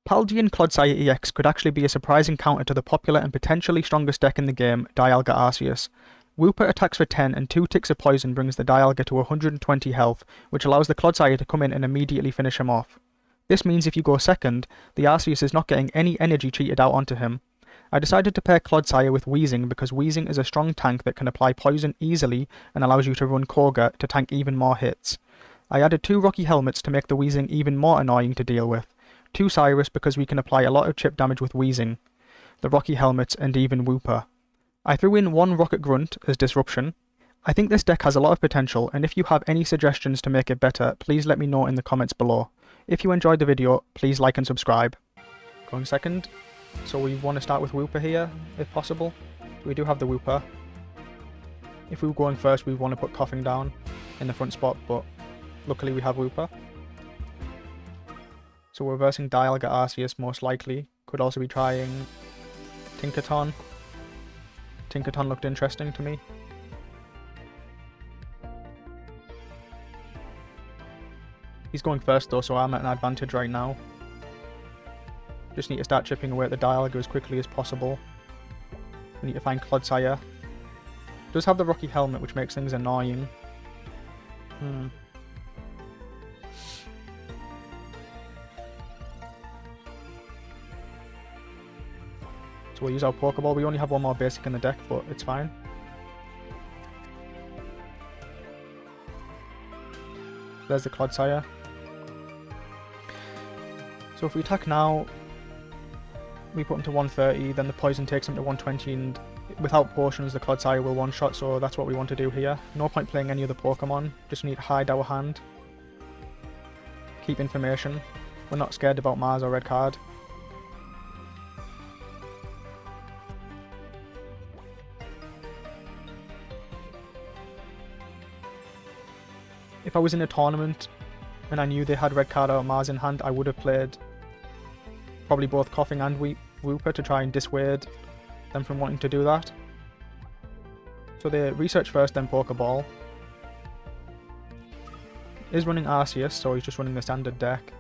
Paldean Clodsire EX could actually be a surprising counter to the popular and potentially strongest deck in the game, Dialga Arceus. Wooper attacks for 10 and 2 ticks of poison brings the Dialga to 120 health, which allows the Clodsire to come in and immediately finish him off. This means if you go second, the Arceus is not getting any energy cheated out onto him. I decided to pair Clodsire with Weezing because Weezing is a strong tank that can apply poison easily and allows you to run Koga to tank even more hits. I added 2 Rocky Helmets to make the Weezing even more annoying to deal with. 2 Cyrus because we can apply a lot of chip damage with Weezing, the Rocky Helmets and even Wooper. I threw in 1 Rocket Grunt as disruption. I think this deck has a lot of potential, and if you have any suggestions to make it better, please let me know in the comments below. If you enjoyed the video, please like and subscribe. Going second, so we want to start with Wooper here, if possible. We do have the Wooper. If we were going first, we want to put Coughing down in the front spot, but luckily we have Wooper. So we're versing Dialga Arceus most likely. Could also be trying Tinkaton. Tinkaton looked interesting to me. He's going first though, so I'm at an advantage right now. Just need to start chipping away at the Dialga as quickly as possible. We need to find Clodsire. Does have the Rocky Helmet, which makes things annoying. So we'll use our Pokeball. We only have 1 more basic in the deck, but it's fine. There's the Clodsire. So if we attack now, we put him to 130, then the poison takes him to 120, and without potions the Clodsire will one-shot, so that's what we want to do here. No point playing any other Pokemon, just need to hide our hand. Keep information. We're not scared about Mars or Red Card. If I was in a tournament and I knew they had Red Card or Mars in hand, I would have played probably both Coughing and Wooper to try and dissuade them from wanting to do that. So they research first, then Pokeball. Is running Arceus, so he's just running the standard deck.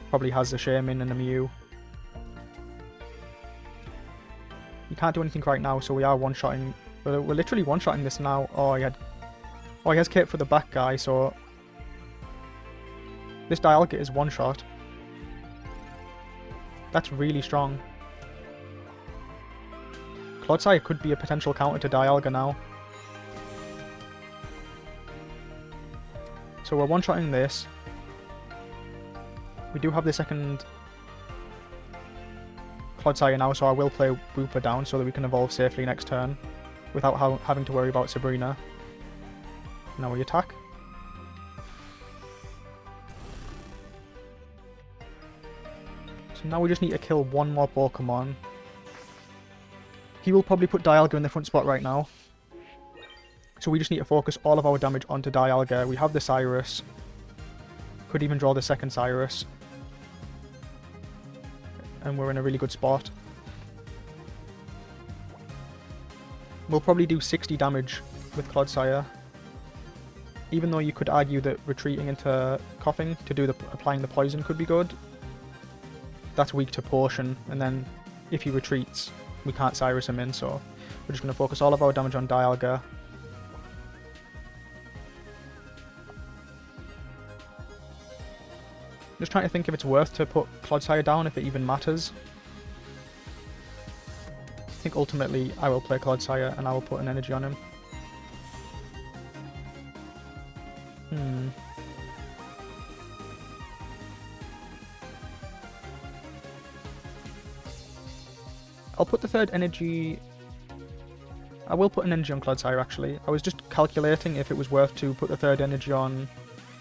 Probably has a Shaman and a Mew. You can't do anything right now, so we are one-shotting. We're literally one-shotting this now. Oh, he has Cape for the back guy, so this Dialga is one-shot. That's really strong. Clodsire could be a potential counter to Dialga now. So we're one-shotting this. We do have the second Clodsire now, so I will play Wooper down so that we can evolve safely next turn without having to worry about Sabrina. Now we attack. So now we just need to kill 1 more Pokemon. He will probably put Dialga in the front spot right now. So we just need to focus all of our damage onto Dialga. We have the Cyrus. Could even draw the second Cyrus. And we're in a really good spot. We'll probably do 60 damage with Clodsire. Even though you could argue that retreating into Coughing to do applying the poison could be good. That's weak to Potion, and then if he retreats, we can't Cyrus him in, so we're just going to focus all of our damage on Dialga. Just trying to think if it's worth to put Clodsire down, if it even matters. I think ultimately I will play Clodsire and I will put an energy on him. I'll put the third energy... I will put an energy on Clodsire actually. I was just calculating if it was worth to put the third energy on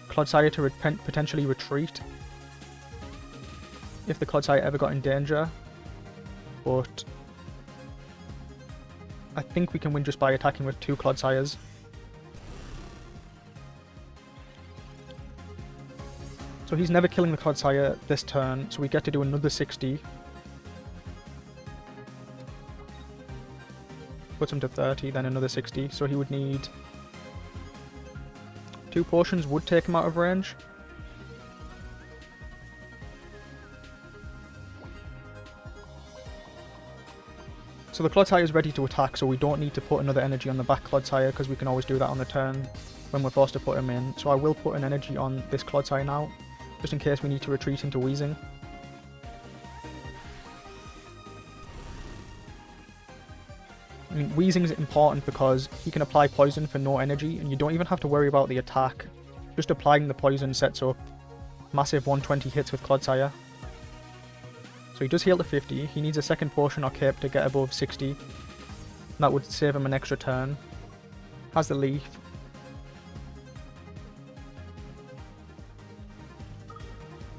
Clodsire to potentially retreat if the Clodsire ever got in danger. But I think we can win just by attacking with 2 Clodsires. So he's never killing the Clodsire this turn, so we get to do another 60. Puts him to 30, then another 60, so he would need 2 potions would take him out of range. So the Clodsire is ready to attack, so we don't need to put another energy on the back Clodsire because we can always do that on the turn when we're forced to put him in. So I will put an energy on this Clodsire now, just in case we need to retreat into Weezing. I mean, Weezing is important because he can apply poison for no energy, and you don't even have to worry about the attack. Just applying the poison sets up massive 120 hits with Clodsire. So he does heal to 50, he needs a second potion or cape to get above 60. That would save him an extra turn. Has the leaf.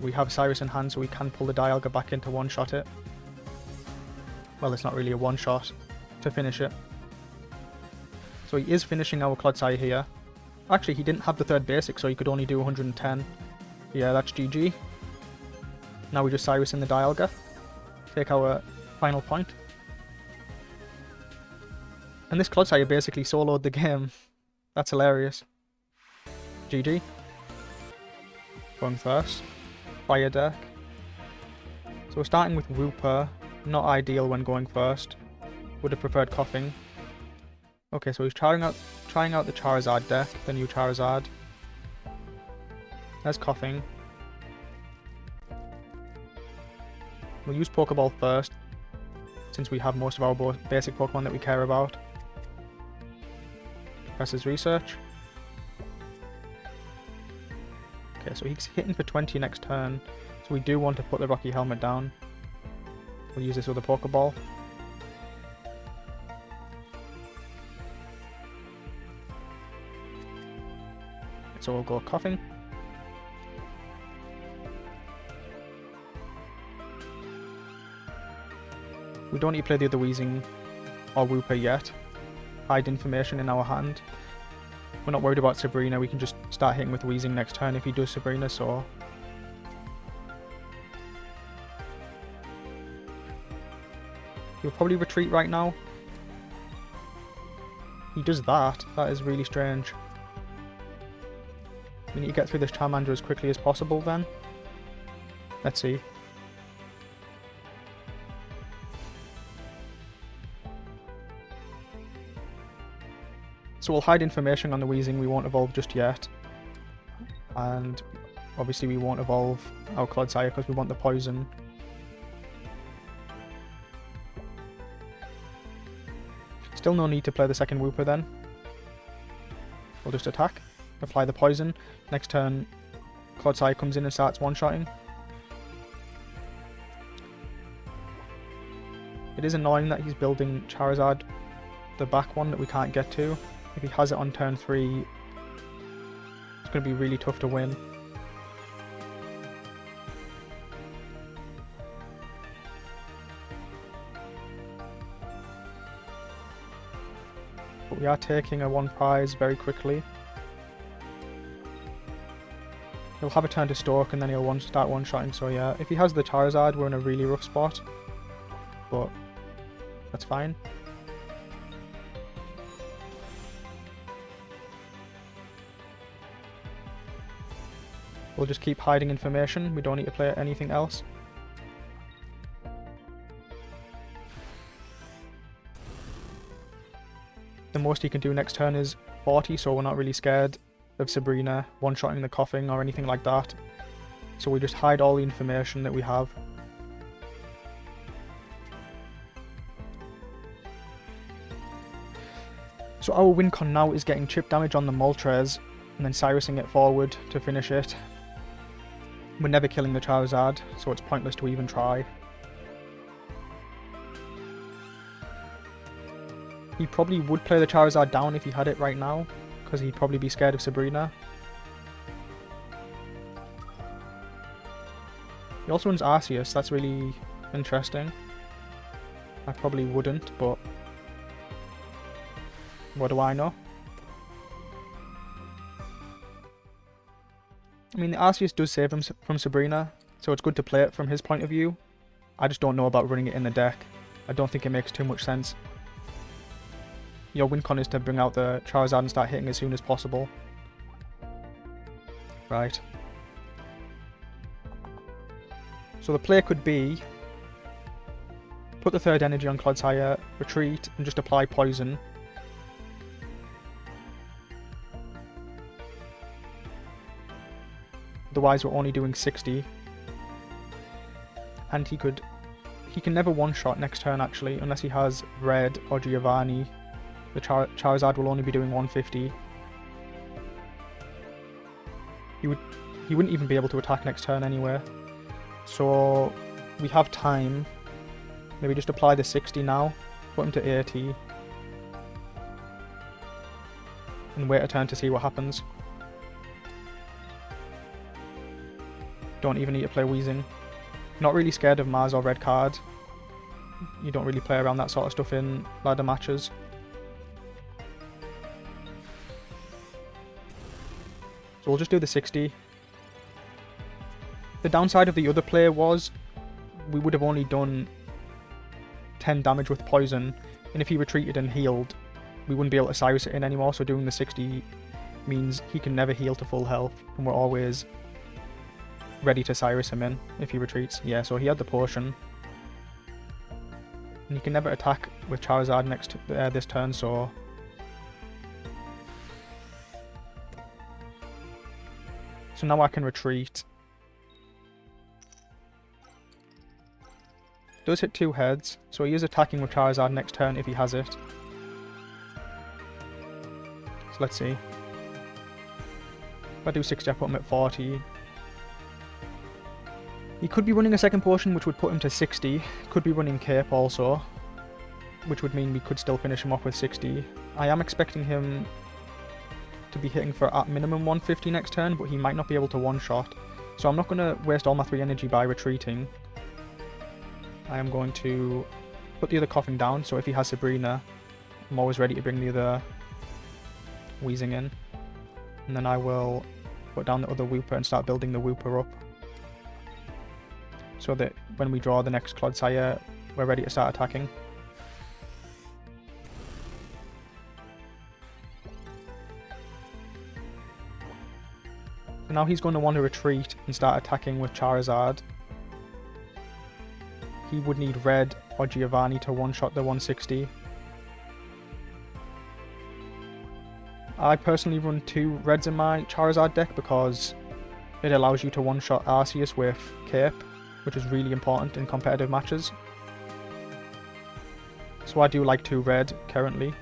We have Cyrus in hand, so we can pull the Dialga back in to one-shot it. Well, it's not really a one-shot to finish it. So he is finishing our Clodsire here. Actually, he didn't have the third basic, so he could only do 110. Yeah, that's GG. Now we just Cyrus in the Dialga. Take our final point. And this Clodsire basically soloed the game. That's hilarious. GG. Going first. Fire deck. So we're starting with Wooper. Not ideal when going first. Would have preferred Coughing. Okay, so he's trying out the Charizard deck, the new Charizard. There's Coughing. We'll use Pokeball first, since we have most of our basic Pokemon that we care about. Presses Research. Okay, so he's hitting for 20 next turn, so we do want to put the Rocky Helmet down. We'll use this with a Pokeball. So we'll go Coughing. We don't need to play the other Weezing or Wooper yet. Hide information in our hand. We're not worried about Sabrina, we can just start hitting with Weezing next turn if he does Sabrina, so... He'll probably retreat right now. He does that. That is really strange. We need to get through this Charmander as quickly as possible then. Let's see. So we'll hide information on the Weezing, we won't evolve just yet. And obviously we won't evolve our Clodsire because we want the poison. Still no need to play the second Wooper then. We'll just attack, apply the poison. Next turn, Clodsire comes in and starts one-shotting. It is annoying that he's building Charizard, the back one that we can't get to. If he has it on turn 3, it's going to be really tough to win. But we are taking a 1 prize very quickly. He'll have a turn to Stalk and then he'll start one-shotting, so yeah. If he has the Charizard, we're in a really rough spot. But that's fine. We'll just keep hiding information, we don't need to play anything else. The most he can do next turn is 40, so we're not really scared of Sabrina one-shotting the Coughing or anything like that. So we just hide all the information that we have. So our win con now is getting chip damage on the Moltres and then Cyrusing it forward to finish it. We're never killing the Charizard, so it's pointless to even try. He probably would play the Charizard down if he had it right now, because he'd probably be scared of Sabrina. He also runs Arceus, that's really interesting. I probably wouldn't, but what do I know? I mean, the Arceus does save him from Sabrina, so it's good to play it from his point of view. I just don't know about running it in the deck. I don't think it makes too much sense. Your win con is to bring out the Charizard and start hitting as soon as possible. Right. So the play could be put the third energy on Clodsire, retreat, and just apply poison. Otherwise we're only doing 60. And he can never one-shot next turn actually, unless he has Red or Giovanni. The Charizard will only be doing 150. He wouldn't even be able to attack next turn anyway. So we have time. Maybe just apply the 60 now, put him to 80. And wait a turn to see what happens. Don't even need to play Weezing. Not really scared of Mars or red card. You don't really play around that sort of stuff in ladder matches. So we'll just do the 60. The downside of the other play was we would have only done 10 damage with poison, and if he retreated and healed, we wouldn't be able to Cyrus it in anymore, so doing the 60 means he can never heal to full health, and we're always ready to Cyrus him in if he retreats. Yeah, so he had the potion. And he can never attack with Charizard this turn, so... So now I can retreat. Does hit 2 heads, so he is attacking with Charizard next turn if he has it. So let's see. If I do 60, I put him at 40. He could be running a second potion, which would put him to 60. Could be running Cape also, which would mean we could still finish him off with 60. I am expecting him to be hitting for at minimum 150 next turn, but he might not be able to one-shot. So I'm not going to waste all my 3 energy by retreating. I am going to put the other coughing down, so if he has Sabrina, I'm always ready to bring the other Weezing in. And then I will put down the other Wooper and start building the Wooper up. So that when we draw the next Clodsire, we're ready to start attacking. So now he's going to want to retreat and start attacking with Charizard. He would need Red or Giovanni to one-shot the 160. I personally run 2 Reds in my Charizard deck because it allows you to one-shot Arceus with Cape, which is really important in competitive matches. So I do like 2 Red currently.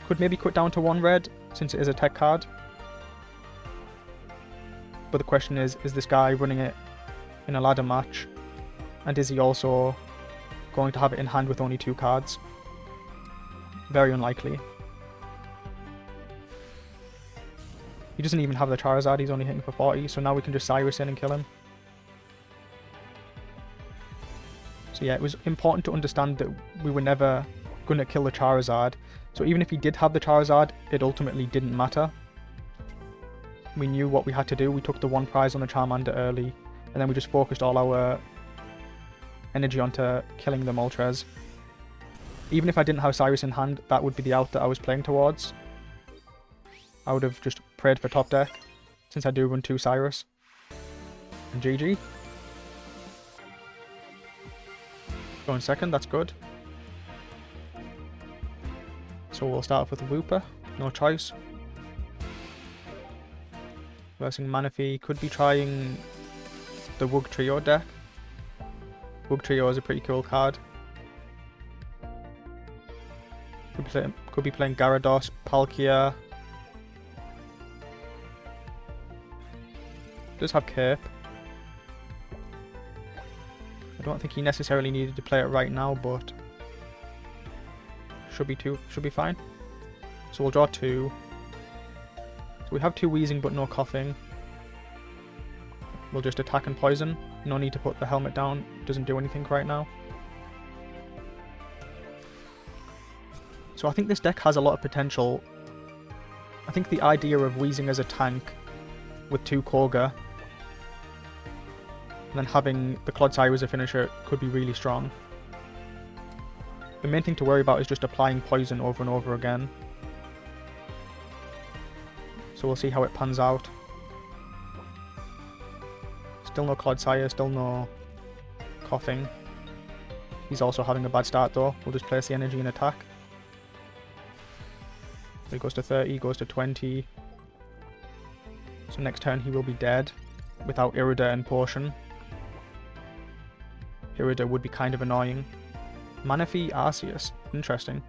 Could maybe cut down to 1 Red since it is a tech card. But the question is this guy running it in a ladder match? And is he also going to have it in hand with only 2 cards? Very unlikely. He doesn't even have the Charizard, he's only hitting for 40, so now we can just Cyrus in and kill him. So yeah, it was important to understand that we were never going to kill the Charizard. So even if he did have the Charizard, it ultimately didn't matter. We knew what we had to do, we took the 1 prize on the Charmander early, and then we just focused all our energy onto killing the Moltres. Even if I didn't have Cyrus in hand, that would be the out that I was playing towards. I would have just prayed for top deck, since I do run 2 Cyrus. And GG. Going second, that's good. So we'll start off with a Wooper, no choice. Versing Manaphy, could be trying the Wug Trio deck. Wug Trio is a pretty cool card. Could be playing Gyarados, Palkia. Does have Cape. I don't think he necessarily needed to play it right now, but should be fine. So we'll draw 2. So we have 2 Weezing but no coughing. We'll just attack and poison. No need to put the helmet down. Doesn't do anything right now. So I think this deck has a lot of potential. I think the idea of Weezing as a tank with 2 Koga and then having the Clodsire as a finisher could be really strong. The main thing to worry about is just applying poison over and over again. So we'll see how it pans out. Still no Clodsire, still no coughing. He's also having a bad start though. We'll just place the energy and attack. So he goes to 30, goes to 20. So next turn he will be dead without Irida and Potion. Irida would be kind of annoying. Manaphy, Arceus. Interesting.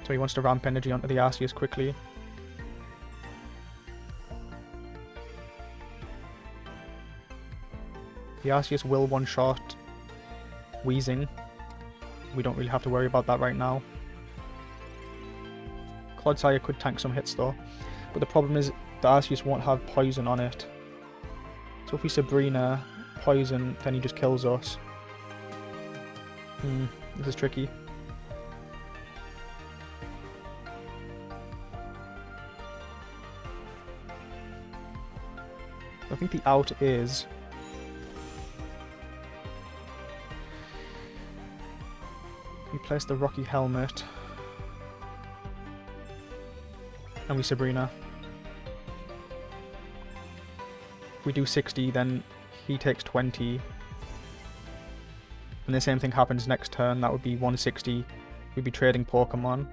So he wants to ramp energy onto the Arceus quickly. The Arceus will one-shot Weezing. We don't really have to worry about that right now. Clodsire could tank some hits though. But the problem is the Arceus won't have poison on it. So if we Sabrina poison, then he just kills us. This is tricky. I think the out is... we place the Rocky Helmet. And we Sabrina. If we do 60, then he takes 20. And the same thing happens next turn, that would be 160. We'd be trading Pokemon.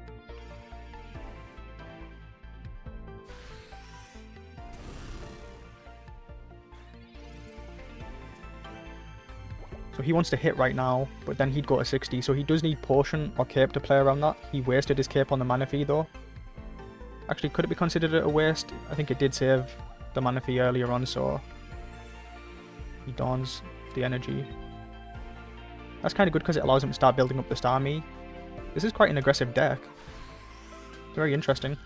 So he wants to hit right now, but then he'd go to 60, so he does need Potion or Cape to play around that. He wasted his Cape on the Manaphy though. Actually, could it be considered a waste? I think it did save the Manaphy earlier on, so he dons the energy. That's kind of good because it allows him to start building up the Starmie. This is quite an aggressive deck. Very interesting.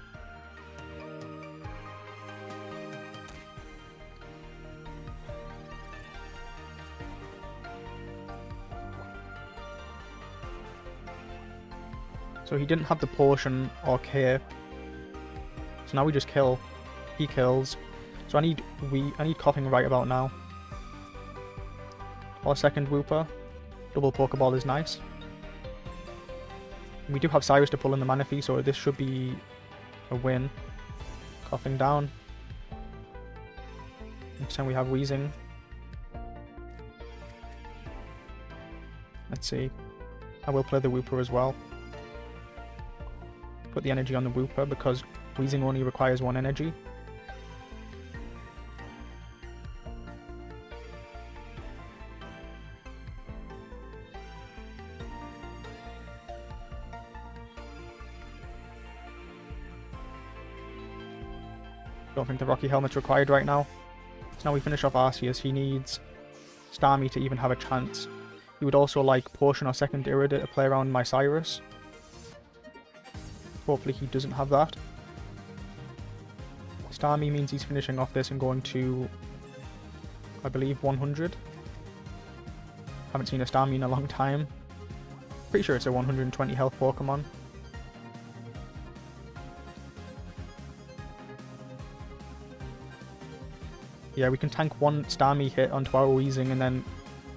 So he didn't have the Potion or Cape. So now we just kill. He kills. So I need Coughing right about now. Or second Wooper. Double Pokeball is nice. We do have Cyrus to pull in the Manaphy, so this should be a win. Coughing down. Next time we have Weezing. Let's see. I will play the Wooper as well. Put the energy on the Wooper because Weezing only requires 1 energy. Don't think the Rocky Helmet's required right now. So now we finish off Arceus. He needs Starmie to even have a chance. He would also like Potion or second Irida to play around my Cyrus. Hopefully he doesn't have that. Starmie means he's finishing off this and going to, I believe, 100. Haven't seen a Starmie in a long time. Pretty sure it's a 120 health Pokemon. Yeah, we can tank 1 Starmie hit onto our Weezing and then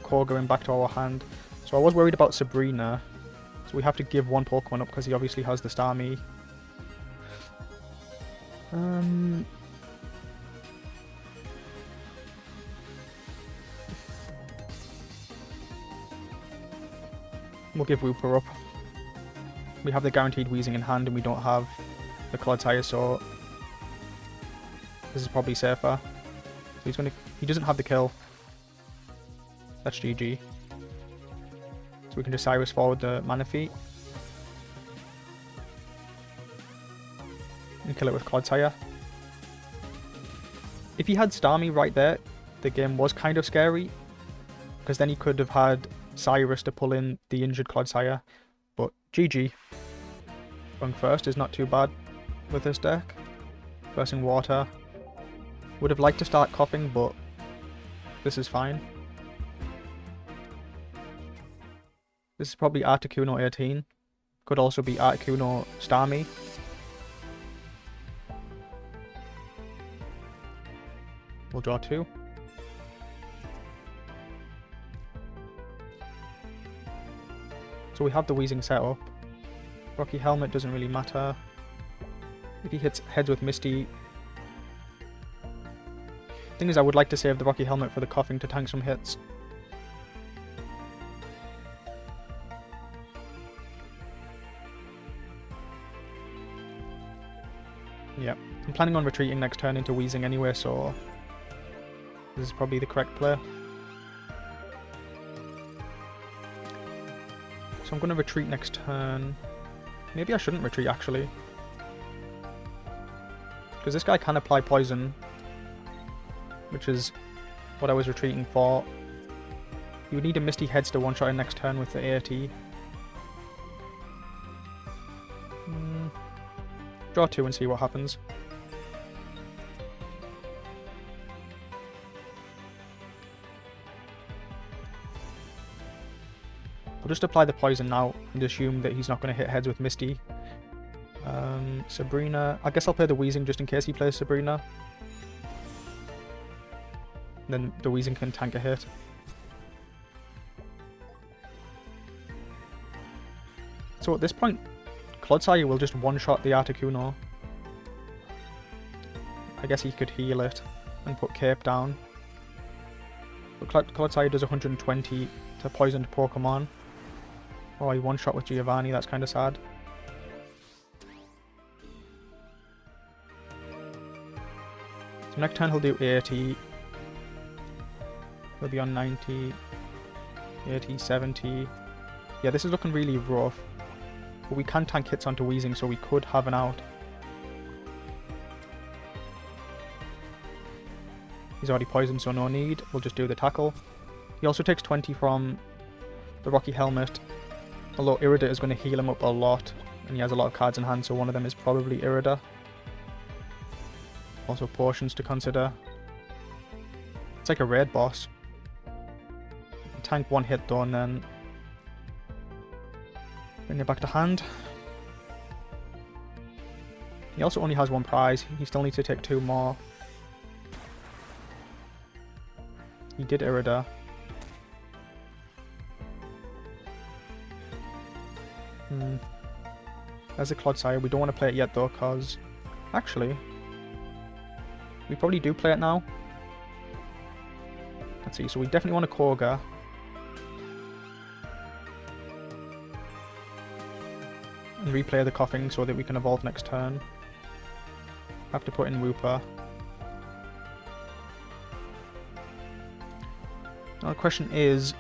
Koga him back to our hand. So I was worried about Sabrina. So we have to give 1 Pokemon up because he obviously has the Starmie. We'll give Wooper up. We have the guaranteed Weezing in hand and we don't have the Clodsire, so this is probably safer. So he doesn't have the kill. That's GG. So we can just Cyrus forward the Manaphy. And kill it with Clodsire. If he had Starmie right there, the game was kind of scary. Because then he could have had Cyrus to pull in the injured Clodsire. But GG. Going first is not too bad with this deck. Versing Water. Would have liked to start Coughing, but this is fine. This is probably Articuno 18. Could also be Articuno Starmie. We'll draw 2. So we have the Weezing set up. Rocky Helmet doesn't really matter. If he hits heads with Misty... Thing is, I would like to save the Rocky Helmet for the Coughing to tank some hits. Yep. I'm planning on retreating next turn into Weezing anyway, so this is probably the correct play. So I'm going to retreat next turn. Maybe I shouldn't retreat, actually. Because this guy can apply poison, which is what I was retreating for. You would need a Misty Heads to one-shot in next turn with the AT. Draw 2 and see what happens. I'll just apply the poison now and assume that he's not going to hit heads with Misty. Sabrina. I guess I'll play the Weezing just in case he plays Sabrina. Then the Weezing can tank a hit. So at this point, Clodsire will just one-shot the Articuno. I guess he could heal it and put Cape down. But Clodsire does 120 to poisoned Pokemon. Oh, he one-shot with Giovanni, that's kind of sad. So next turn he'll do 80. He'll be on 90. 80, 70. Yeah, this is looking really rough. But we can tank hits onto Weezing, so we could have an out. He's already poisoned, so no need. We'll just do the tackle. He also takes 20 from the Rocky Helmet. Although Irida is going to heal him up a lot. And he has a lot of cards in hand, so one of them is probably Irida. Also potions to consider. It's like a raid boss. Tank one hit though, and then bring it back to hand. He also only has one prize. He still needs to take 2 more. He did Irida. There's a Clodsire. We don't want to play it yet though, because actually we probably do play it now. Let's see. So we definitely want a Koga. And replay the coughing so that we can evolve next turn. Have to put in Wooper. Now the question is,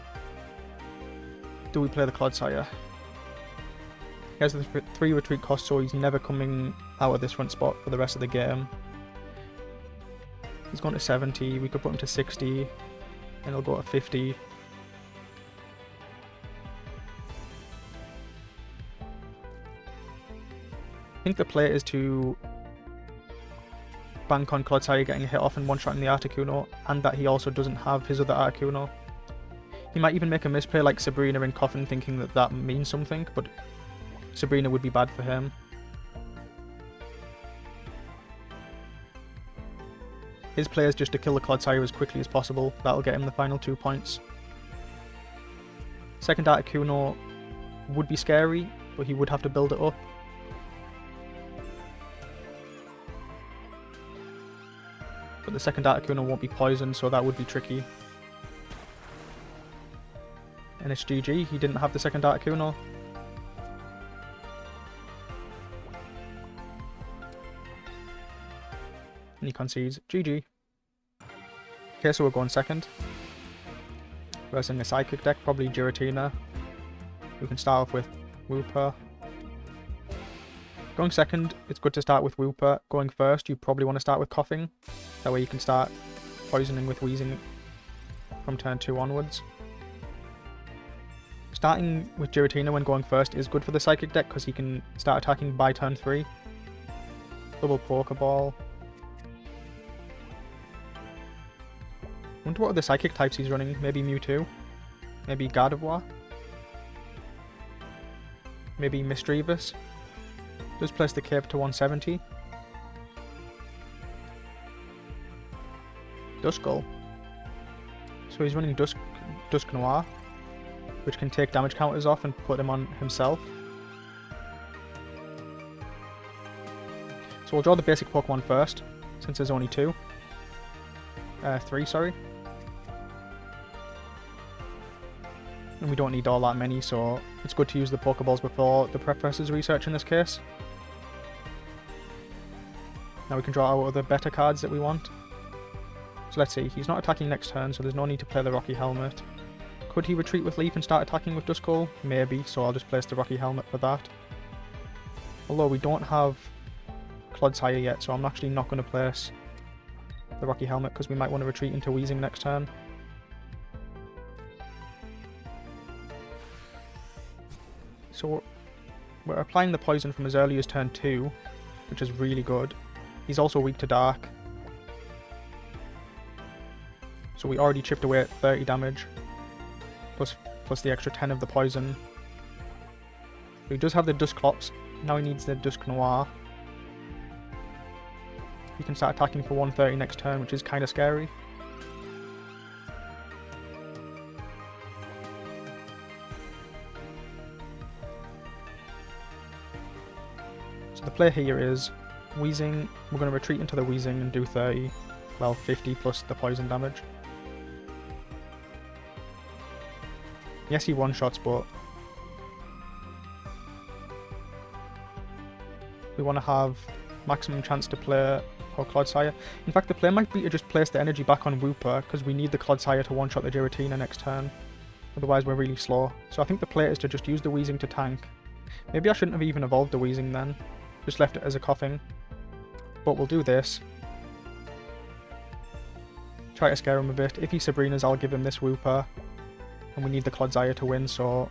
do we play the Clodsire? He has the 3 retreat costs, so he's never coming out of this front spot for the rest of the game. He's gone to 70, we could put him to 60, and he'll go to 50. I think the play is to bank on Clodsire getting a hit off and one-shotting the Articuno, and that he also doesn't have his other Articuno. He might even make a misplay like Sabrina in Coffin, thinking that that means something, but Sabrina would be bad for him. His play is just to kill the Clodsire as quickly as possible. That'll get him the final 2 points. Second Articuno would be scary, but he would have to build it up. But the second Articuno won't be poisoned, so that would be tricky. And it's GG, he didn't have the second Articuno. And he concedes. GG. Okay, so we're going second. Versing a Psychic deck, probably Giratina. We can start off with Wooper. Going second, it's good to start with Wooper. Going first, you probably want to start with Coughing. That way you can start poisoning with Weezing from turn 2 onwards. Starting with Giratina when going first is good for the Psychic deck because he can start attacking by turn 3. Double Pokeball. Wonder what other Psychic types he's running. Maybe Mewtwo. Maybe Gardevoir. Maybe Misdreavus. Does place the Cape to 170. Duskull. So he's running Dusknoir, which can take damage counters off and put him on himself. So we'll draw the basic Pokemon first, since there's only 2. 3, sorry. And we don't need all that many, so it's good to use the Pokeballs before the prep versus research in this case. Now we can draw our other better cards that we want. So let's see, he's not attacking next turn, so there's no need to play the Rocky Helmet. Could he retreat with Leaf and start attacking with Duskull? Maybe, so I'll just place the Rocky Helmet for that. Although we don't have Clodsire yet, so I'm actually not going to place the Rocky Helmet because we might want to retreat into Weezing next turn. So we're applying the poison from as early as turn 2, which is really good. He's also weak to Dark. So we already chipped away at 30 damage, plus the extra 10 of the poison. So he does have the Dusclops, now he needs the Dusknoir. He can start attacking for 130 next turn, which is kind of scary. So the play here is Weezing, we're going to retreat into the Weezing and do 30, well 50 plus the poison damage. Yes, he one-shots, but we want to have maximum chance to play our Clodsire. In fact, the play might be to just place the energy back on Wooper, because we need the Clodsire to one-shot the Giratina next turn. Otherwise, we're really slow. So I think the play is to just use the Weezing to tank. Maybe I shouldn't have even evolved the Weezing then. Just left it as a coughing. But we'll do this. Try to scare him a bit. If he Sabrinas, I'll give him this Wooper. And we need the Clodsire to win, so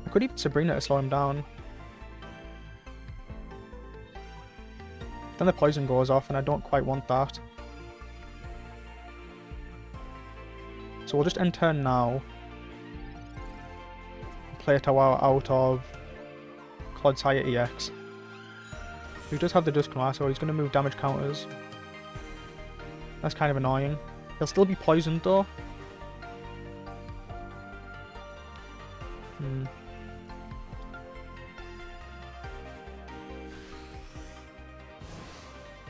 I could even Sabrina to slow him down. Then the poison goes off, and I don't quite want that. So we'll just end turn now. Play Tower out of Clodsire EX. He does have the Dusknoir, so he's going to move damage counters. That's kind of annoying. He'll still be poisoned though.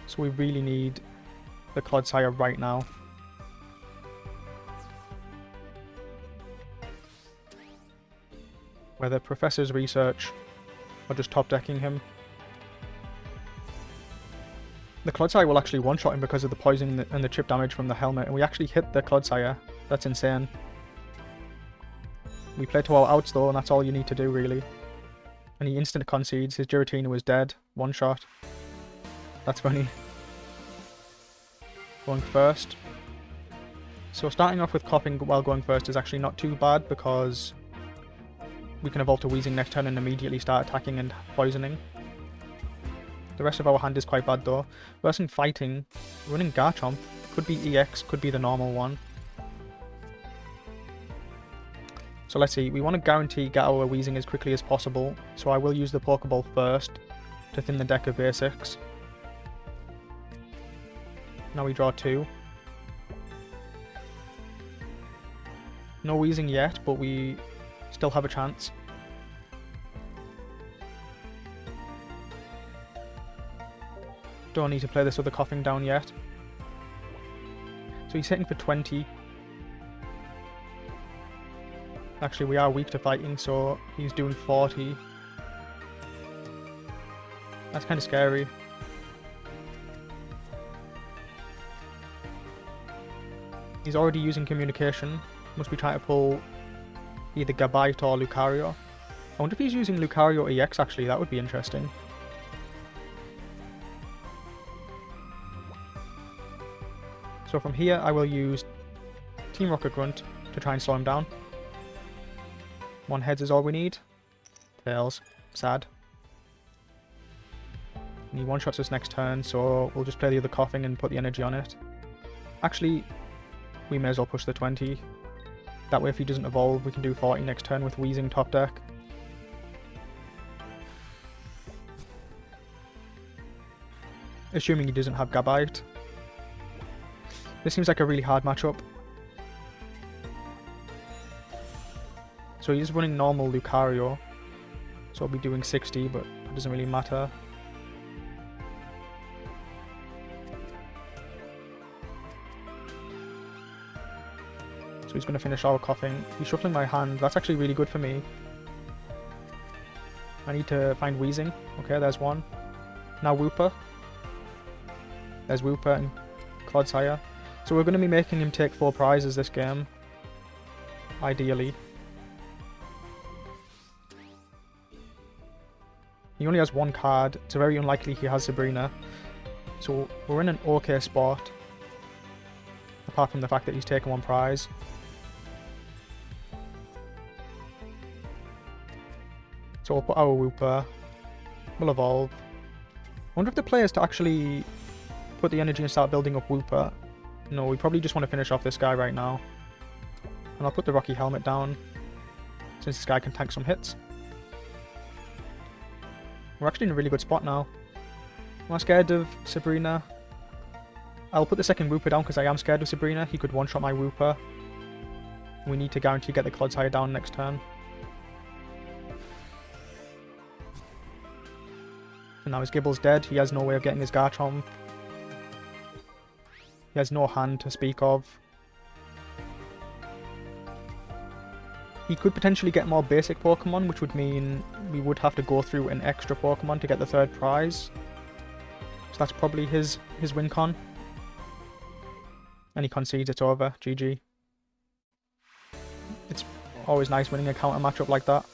So we really need the Clodsire right now. Whether Professor's research or just top decking him. The Clodsire will actually one-shot him because of the poison and the chip damage from the helmet, and we actually hit the Clodsire. That's insane. We play to our outs though, and that's all you need to do really. And he instant concedes, his Giratina was dead. One shot. That's funny. Going first. So starting off with coughing while going first is actually not too bad because we can evolve to Weezing next turn and immediately start attacking and poisoning. The rest of our hand is quite bad though. Versing fighting, running Garchomp, could be EX, could be the normal one. So let's see, we want to guarantee get our Weezing as quickly as possible, so I will use the Pokeball first to thin the deck of basics. Now we draw 2. No Weezing yet, but we still have a chance. Don't need to play this other coughing down yet. So he's hitting for 20. Actually, we are weak to fighting, so he's doing 40. That's kind of scary. He's already using communication. Must be trying to pull either Gabite or Lucario. I wonder if he's using Lucario EX actually, that would be interesting. So from here I will use Team Rocket Grunt to try and slow him down. 1 heads is all we need. Fails. Sad. And he one-shots us next turn, so we'll just play the other coughing and put the energy on it. Actually, we may as well push the 20. That way if he doesn't evolve, we can do 40 next turn with Weezing top deck. Assuming he doesn't have Gabite. This seems like a really hard matchup. So he's running normal Lucario. So I'll be doing 60, but it doesn't really matter. So he's going to finish our coughing. He's shuffling my hand. That's actually really good for me. I need to find Weezing. Okay, there's one. Now Wooper. There's Wooper and Clodsire. So we're going to be making him take 4 prizes this game. Ideally. He only has 1 card. It's very unlikely he has Sabrina. So we're in an okay spot. Apart from the fact that he's taken 1 prize. So we'll put our Wooper. We'll evolve. I wonder if the player is to actually put the energy and start building up Wooper. No, we probably just want to finish off this guy right now. And I'll put the Rocky Helmet down, since this guy can tank some hits. We're actually in a really good spot now. I'm not scared of Sabrina. I'll put the second Wooper down because I am scared of Sabrina. He could one-shot my Wooper. We need to guarantee get the Clodsire down next turn. And now his Gibble's dead. He has no way of getting his Garchomp. He has no hand to speak of. He could potentially get more basic Pokemon, which would mean we would have to go through an extra Pokemon to get the 3rd prize. So that's probably his win con. And he concedes, it's over. GG. It's always nice winning a counter matchup like that.